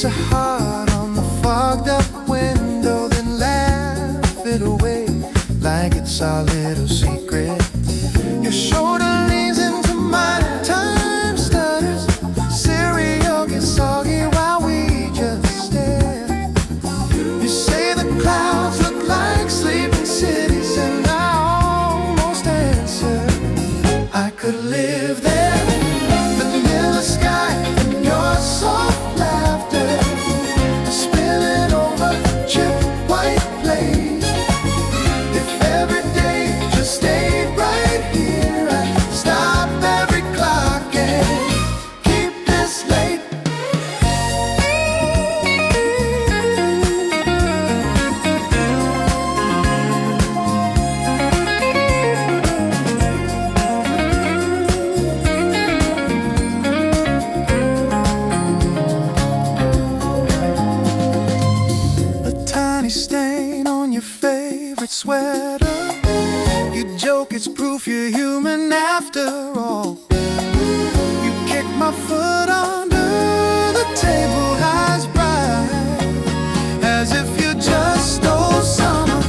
your heart on the fogged up window, then laugh it away like it's our little secret. Your shoulder leans into mine, time stutters, cereal gets soggy while we just stare. You say the clouds look like sleeping cities, and I almost answer, I could live there. Vanilla sky and your soft laughter, spilling over chip white plains. If every day just stayed right here, I'd stop every clock and keep this late. A tiny stain on your favorite sweater, you joke it's proof you're human after all. You kick my foot under the table, eyes bright, as if you just stole summer.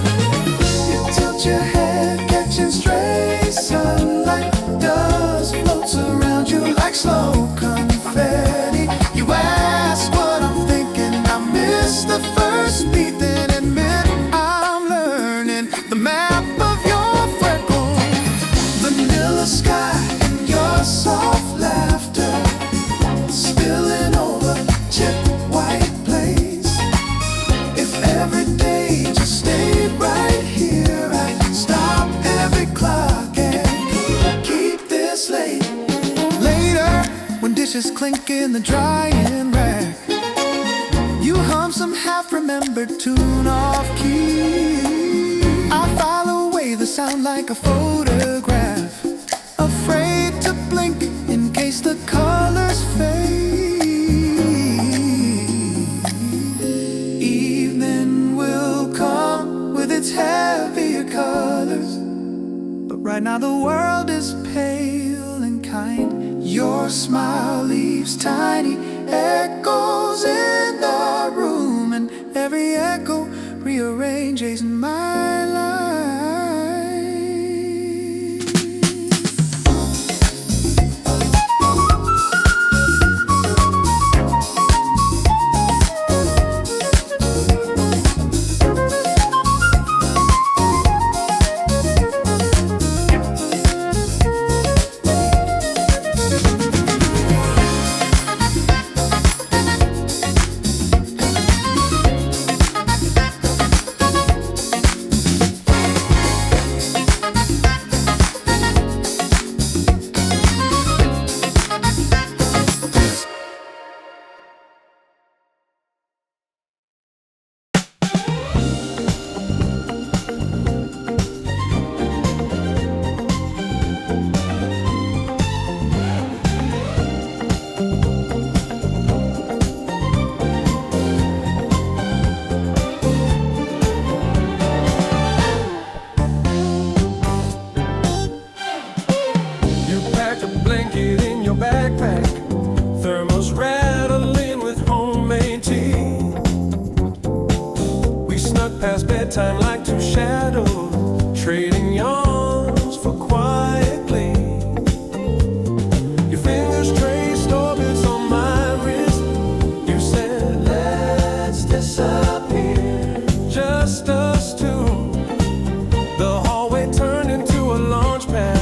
You tilt your head, catching stray sunlight, dust floats around you like slow confetti. You ask what I'm thinking, I miss the first beat, then admit I'm learning the map of your freckles. Vanilla sky and your soft laughter, spilling over chip white plains. If every day just stayed right here, I'd stop every clock and keep this late. Later, when dishes clink in the drying rack, you hum some half-remembered tune off key. I file away the sound like a photograph, afraid to blink in case the colors fade. Evening will come with its heavier colors, but right now the world is pale and kind. Your smile leaves tiny echoes in the room, and every echo rearranges my life. Bedtime like two shadows, trading yawns for quiet glee. Your fingers traced orbits on my wrist. You said, let's disappear, just us two. The hallway turned into a launch pad.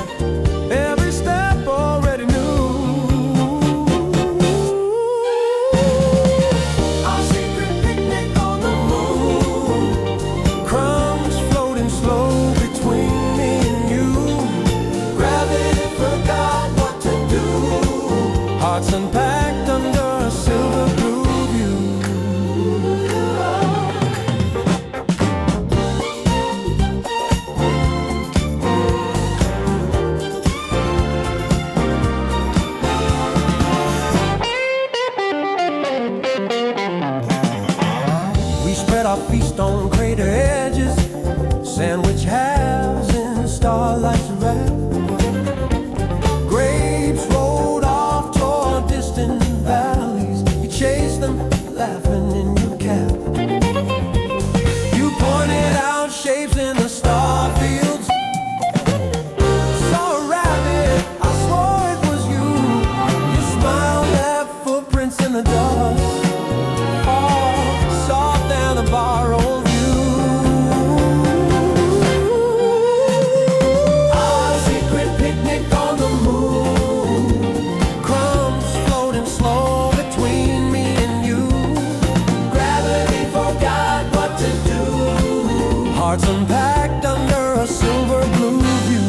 Every step already knew. Our secret picnic on the moon, crumbs floating slow between me and you. Gravity forgot what to do. Hearts unpacked under a silver blue view. We spread our feast on crater edges, sandwich halves in starlight wrap. Grapes rolled off toward distant valleys. You chased them, laughing. Hearts unpacked under a silver blue view.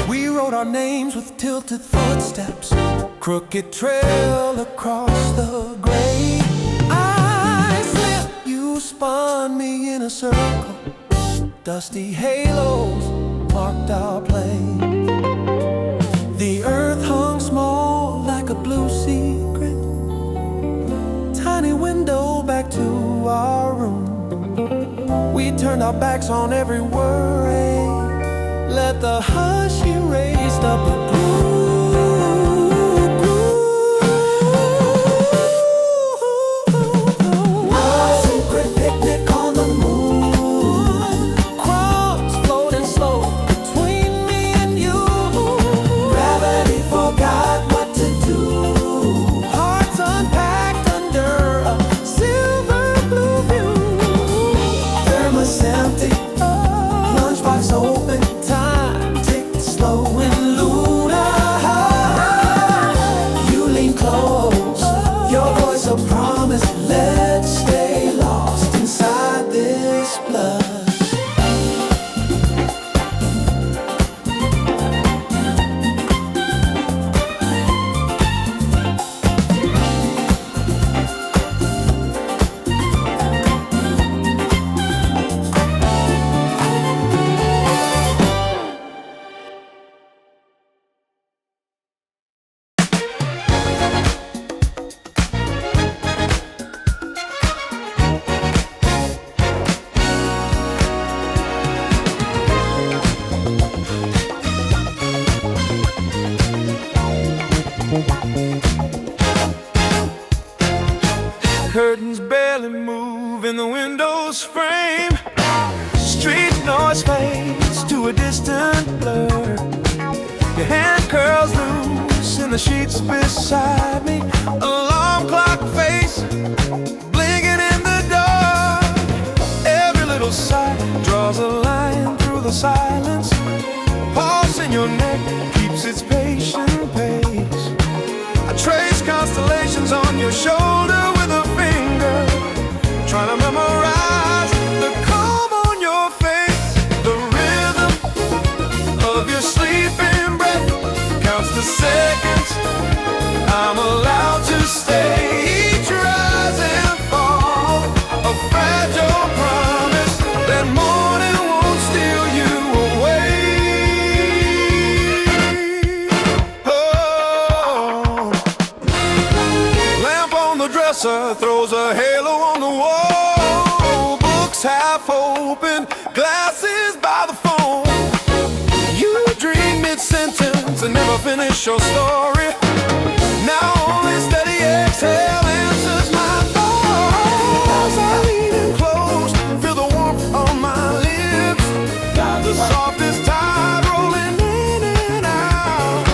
We wrote our names with tilted footsteps, crooked trail across the gray. I slipped, you spun me in a circle. Dusty halos marked our play. The earth hung small like a blue secret. Tiny window back to our room. We turned our backs on every worry. Let the hush erase the blue. Curtains barely move in the window's frame. Street noise fades to a distant blur. Your hand curls loose in the sheets beside me. Alarm clock face blinking in the dark. Every little sigh draws a line through the silence. Pulse in your neck keeps its patient pace. I trace constellations on your shoulder with a finger, trying to memorize the calm on your face. The rhythm of your sleeping breath counts the seconds I'm allowed to stay. Each rise and fall, a fragile promise that morning won't steal you away. Oh, lamp on the dresser throws a halo on the wall. Books half open, glasses by the phone. You dream mid-sentence and never finish your story. Now only steady exhale answers my thoughts. I lean in close, feel the warmth on my lips. The softest tide rolling in and out.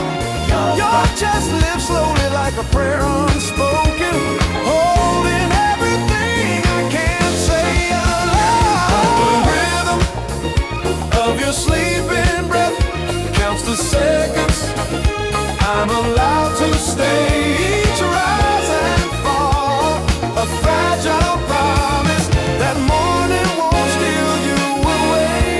Your chest lifts slowly like a prayer unspoken, holding everything I can't say aloud. The rhythm of your sleeping breath counts the seconds I'm allowed to stay. Each rise and fall, a fragile promise that morning won't steal you away.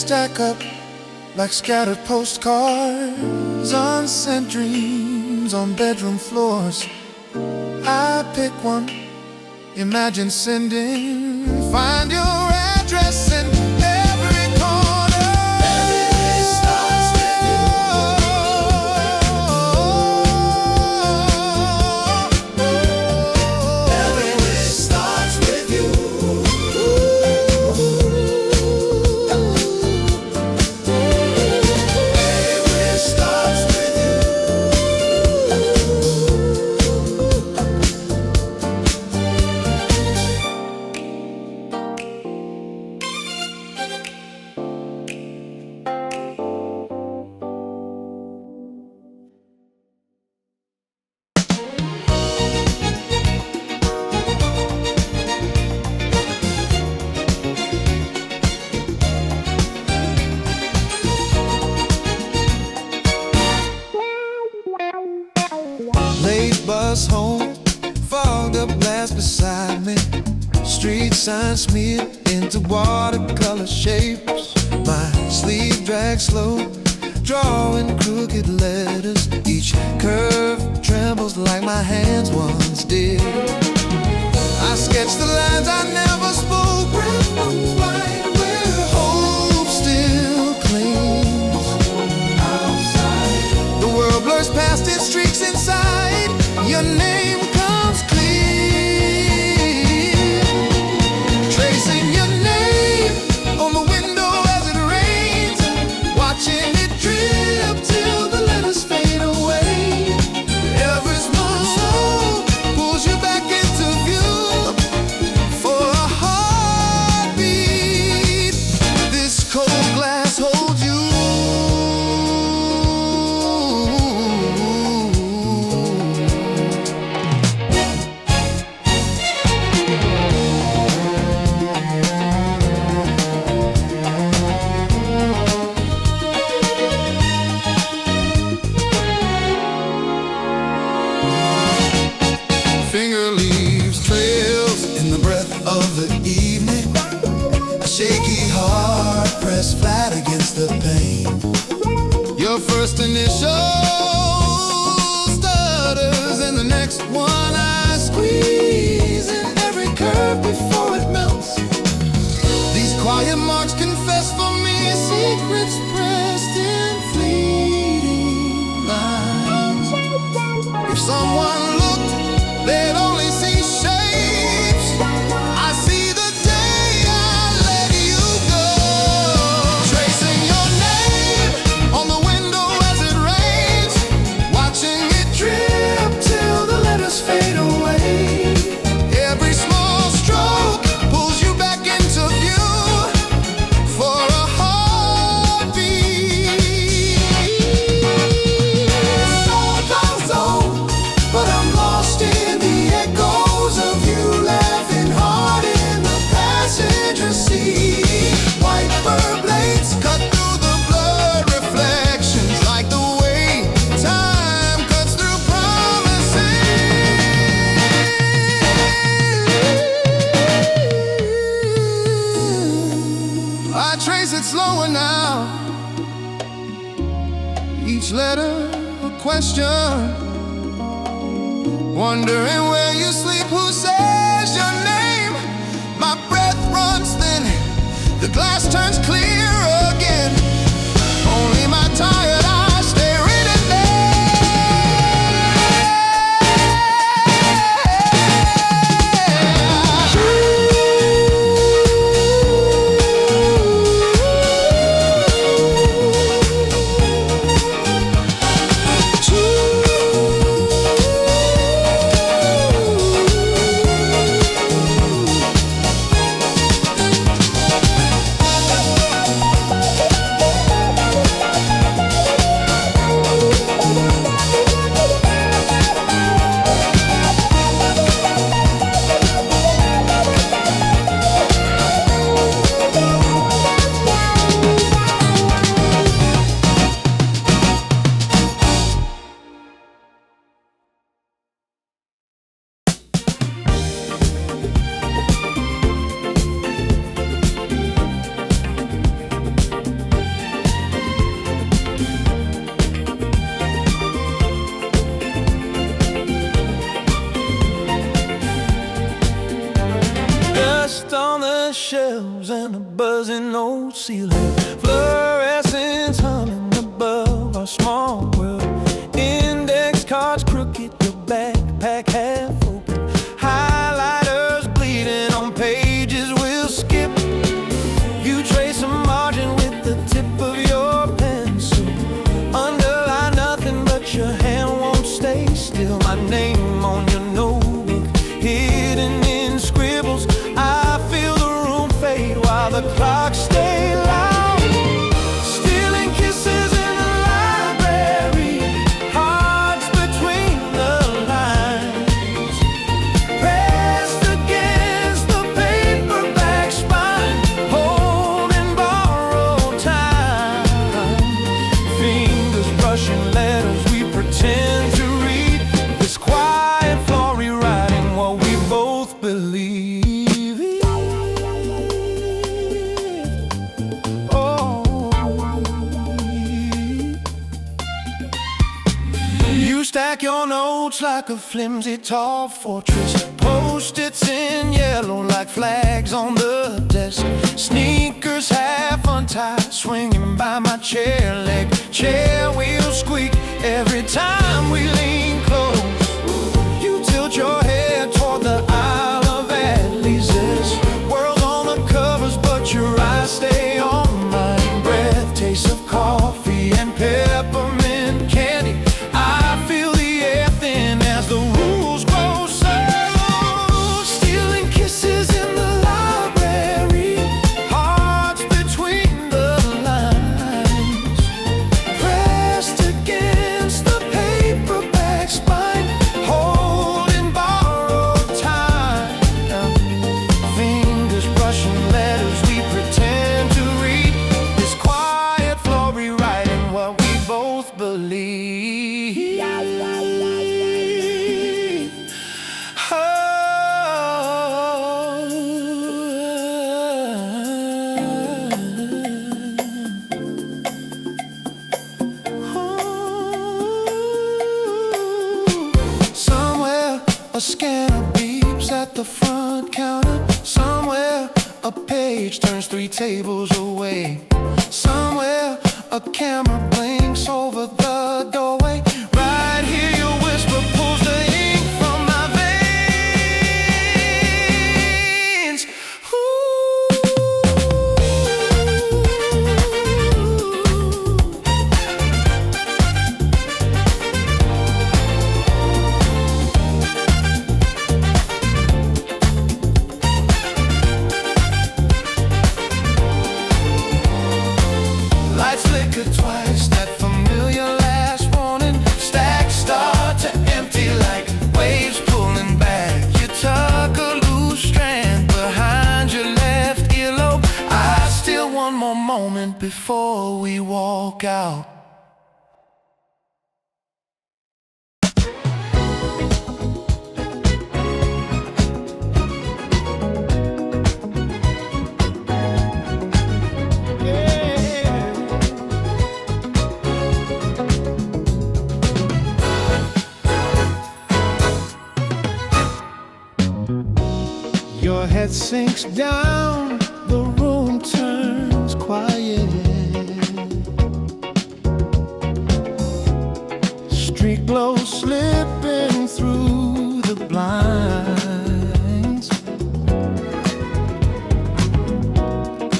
stack up like scattered postcards, unsent dreams on bedroom floors. I pick one, imagine sending, find your address in every corner. Every day starts with you. Every day starts with you. Late bus home, fogged up glass beside me. Street signs smeared into watercolor shapes. My sleeve drags slow, drawing crooked letters. Each curve trembles like my hands once did. I sketch the lines I never spoke. Breath runs right where hope still clings. Outside, the world blurs past its streaks inside. Your name comes clear, tracing your name on the window as it rains, watching it drip till the letters fade away. Every small soul pulls you back into view for a heartbeat. This cold glass holds you. Finger leaves trails in the breath of the evening. A shaky heart pressed flat against the pane. Your first initial stutters, and the next one I squeeze in every curve before it melts. These quiet marks confess for me secrets pressed in fleeting lines. If someone looked, they'd only see shapes. I see the day I let you go, tracing your name on the window as it rains, watching it drip till the letters fade away. Every small stroke pulls you back into view for a heartbeat. All goes on, but I'm lost in the echoes of you laughing hard in the passenger seat. White bird blades cut through the blurred reflections like the way time cuts through promises. I trace it slower now, each letter a question. Wondering where you sleep, who says your name? My breath runs thin, the glass turns clear again. Only my tired eyes staring at buzzing old ceiling, fluorescents humming above our small world. Index cards crooked, your backpack half open, highlighters bleeding on pages we'll skip. You trace a margin with the tip of your pencil, underline nothing but your hand won't stay still. My name on your notebook, hidden in scribbles. I feel the room fade while the clocks stay loud. Stealing kisses in the library, hearts between the lines, pressed against the paperback spine, holding borrowed time. Fingers brushing letters we pretend to read. This quiet floor rewriting what we both believe. You stack your notes like a flimsy tall fortress, post-its in yellow like flags on the desk. Sneakers half untied, swinging by my chair leg. Chair wheels squeak every time we lean close. You tilt your head toward the Isle of Atlases. World's on the covers, but your eyes stay on mine. Breath, taste of coffee and peppermint candy. I feel the air thin as the rules grow slow. Stealing kisses in the library, hearts between the lines, pressed against the paperback spine, holding borrowed time. Fingers brushing letters we pretend to read. This quiet floor rewriting what we both believe. Somewhere a scanner beeps at the front counter. Somewhere a page turns 3 tables away. Somewhere a camera blinks over the doorway. Right here your whisper pulls the ink from my veins. Lights flicker twice, that familiar last warning. Stacks start to empty like waves pulling back. You tuck a loose strand behind your left earlobe. I still one more moment before we walk out. Your head sinks down, the room turns quiet. Street glow slipping through the blinds.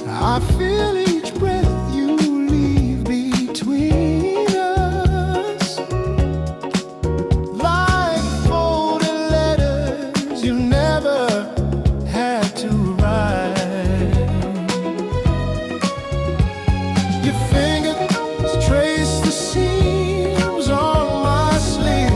I feel each breath you leave between us, like folded letters you never had to write. Your fingers trace the seams on my sleeve.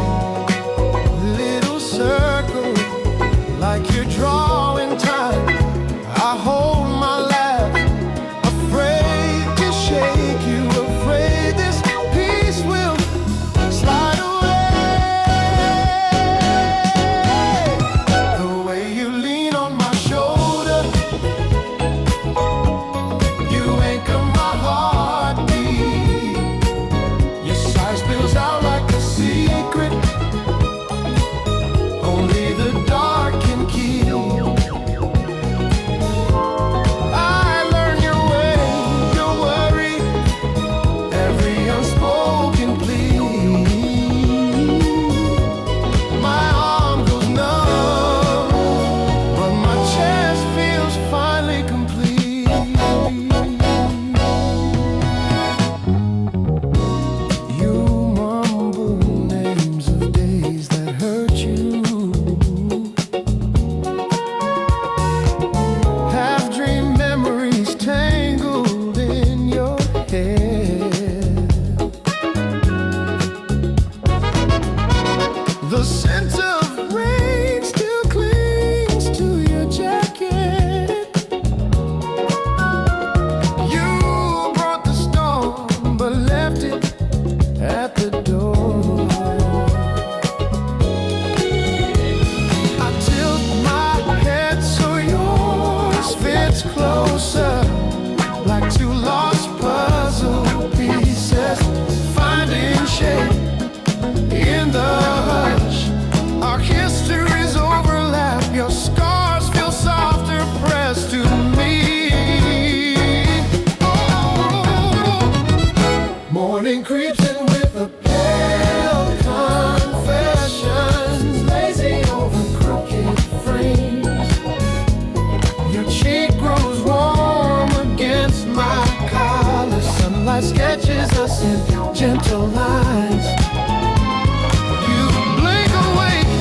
of lies. You blink awake,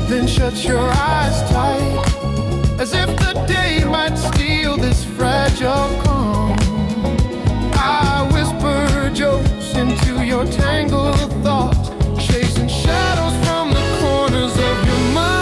then shut your eyes tight, as if the day might steal this fragile calm. I whisper jokes into your tangled thoughts, chasing shadows from the corners of your mind.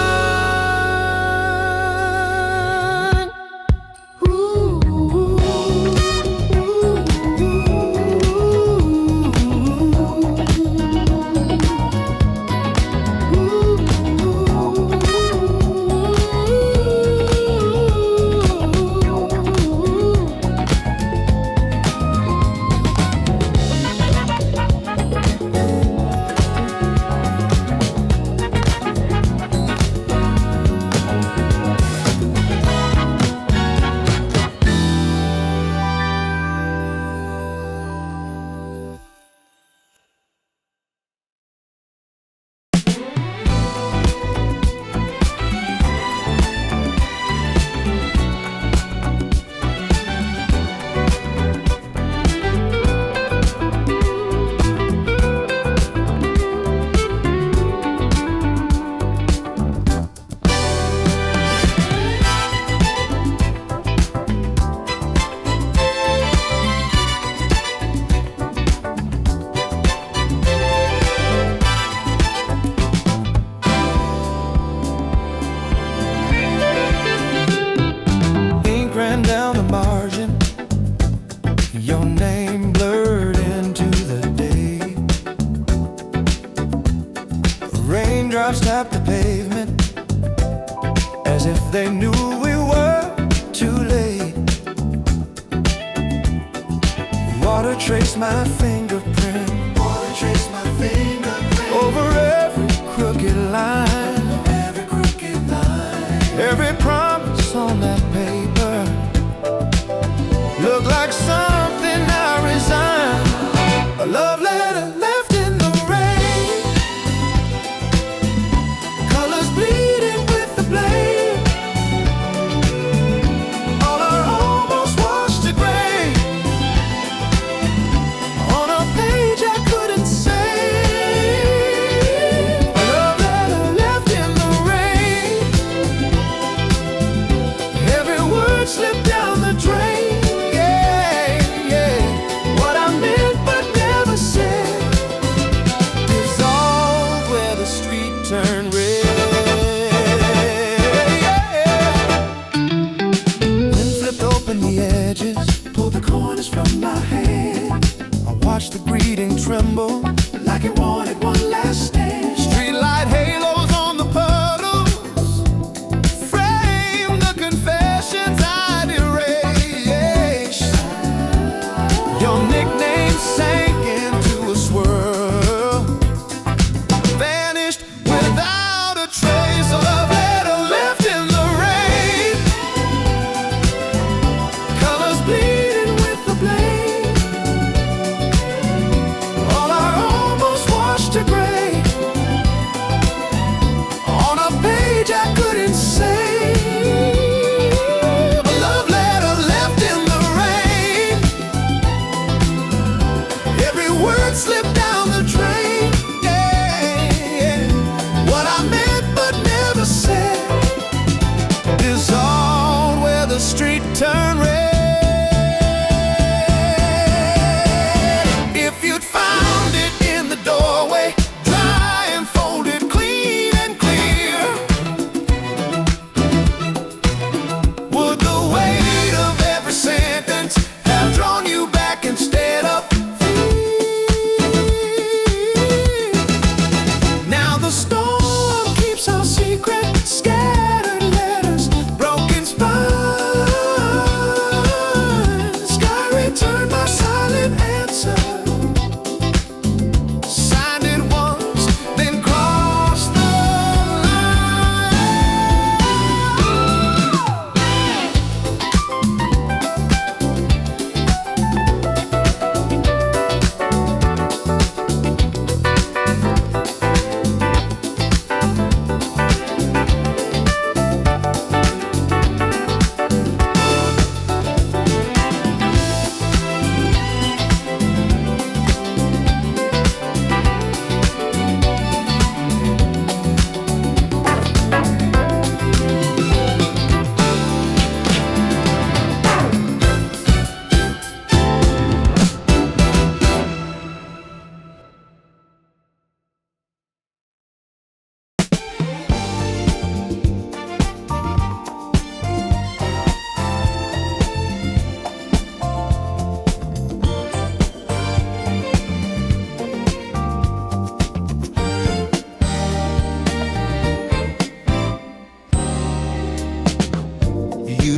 Raindrops tap the pavement as if they knew we were too late. Water traced my fingerprint. Water traced my fingerprint over every crooked line. Every crooked line. Every promise on that paper looked like something I resigned. A love letter left in the rain, colors bleeding with the blame. All are almost washed to gray on a page I couldn't say.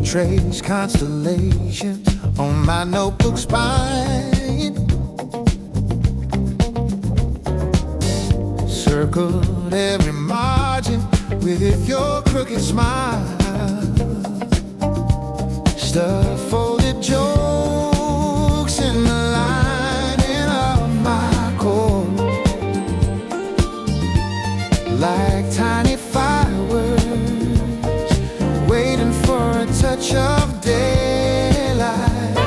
trace constellations on my notebook spine. Circled every margin with your crooked smile. Stuff folded jokes in the lining of my core, like tiny fireworks waiting for a touch of daylight.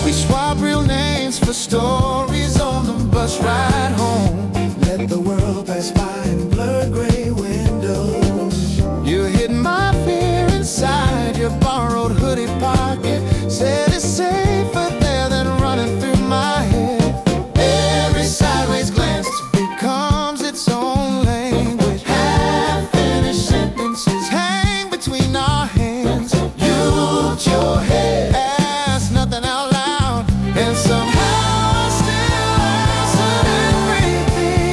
We swap real names for stories on the bus ride home. Let the world pass by in blurred gray windows. You hid my fear inside your borrowed hoodie pocket. Said it's safer there than running through my head. Every sideways glance becomes its own language. Half-finished sentences hang between our hands. You looked your head, asked nothing out loud, and somehow I still answered everything.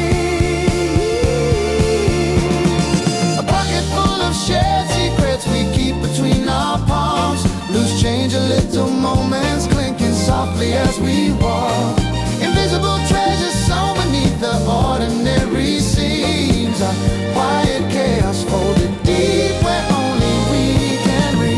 A pocket full of shared secrets we keep between our palms. Loose change, a little moments clinking softly as we walk. Invisible treasures sewn beneath the ordinary seams. A quiet chaos folded deep where only we can reach.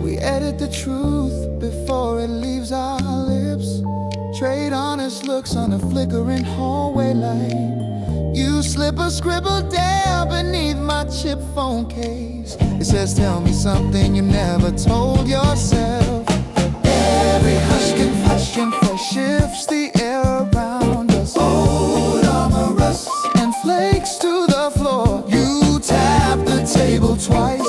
We edit the truth before it leaves our lips. Trade honest looks on a flickering hallway light. You slip a scribble down beneath my chip phone case. It says, tell me something you never told yourself. Every hush and fresh shifts the air around us. Old armor rusts and flakes to the floor. You tap the table twice.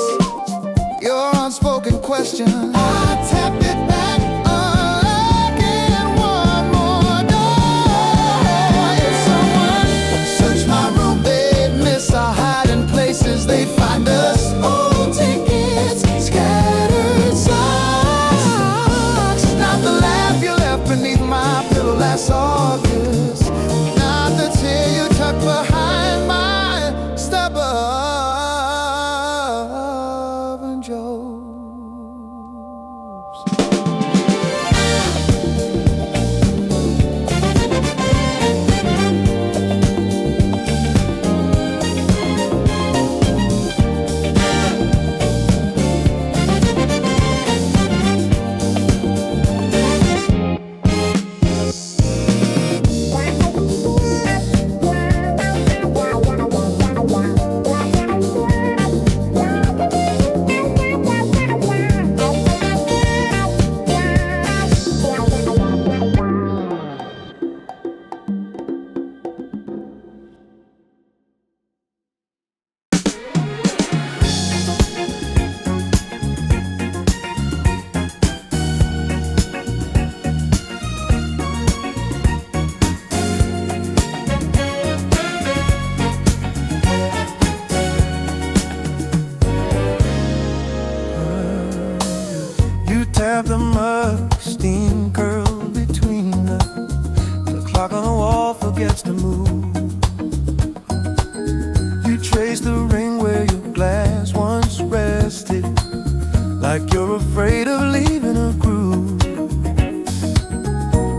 Your unspoken question, I tapped it back, unlocking one more door. If someone searched my room, they'd miss our hiding places. They'd find us old tickets, scattered socks. Not the laugh you left beneath my pillow last August. Not the tear you tucked behind my stubborn jokes. You tap the mug, steam curled between us. The clock on the wall forgets to move. You trace the ring where your glass once rested, like you're afraid of leaving a groove.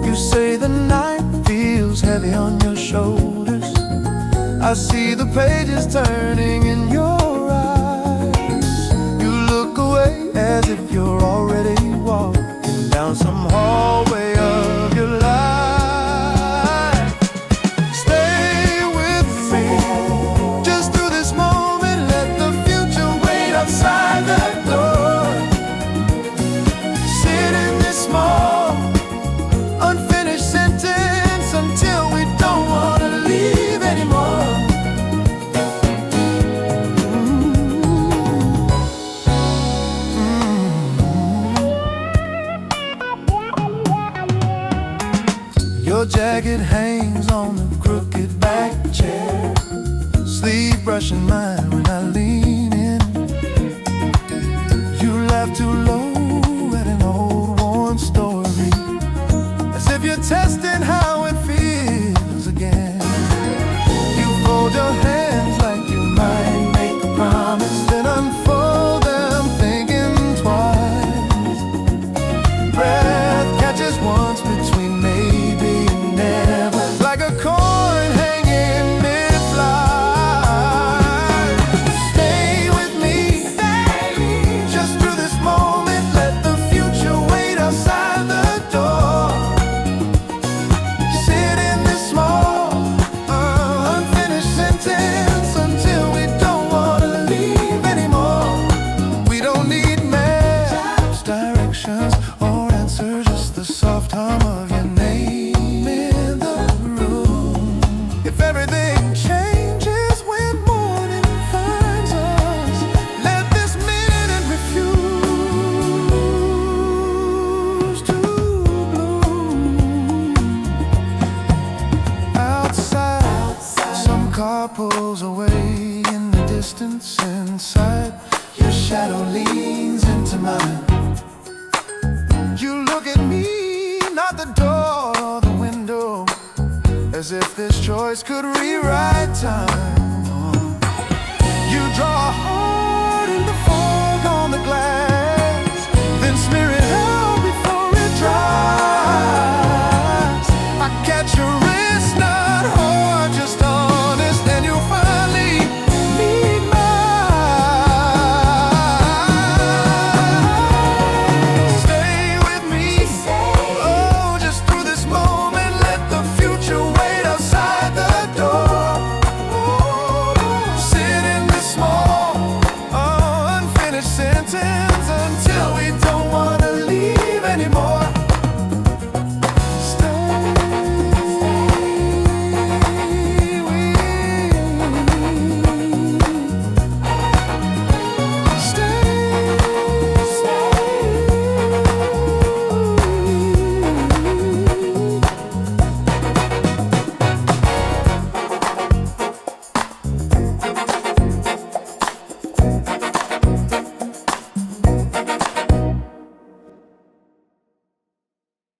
You say the night feels heavy on your shoulders. I see the pages turning in your eyes. You look away as if you're already walking down some hallway of your life. Stay with me, just through this moment. Let the future wait outside the door. Sit in this small, unfinished sentence until we don't want to leave anymore. Your jacket hangs on the crooked back chair. crushing mine when I lean in. You laugh too low at an old worn story, as if you're testing how it feels again. You fold your hands like you might make a promise, then unfold them thinking twice. Breath catches once between maybe and never, like a coin hanging mid-flight. Stay with me, just through this moment. Let the future wait outside the door. Sit in this small, unfinished sentence until we don't want to leave anymore. We don't need maps, directions, or answers, just the soft hum of your name in the room. If everything changes when morning finds us, let this minute refuse to bloom. Outside, some car pulls away in the distance. Inside, your shadow leans into mine. You look at me, not the door or the window, as if this choice could rewrite time. You draw a heart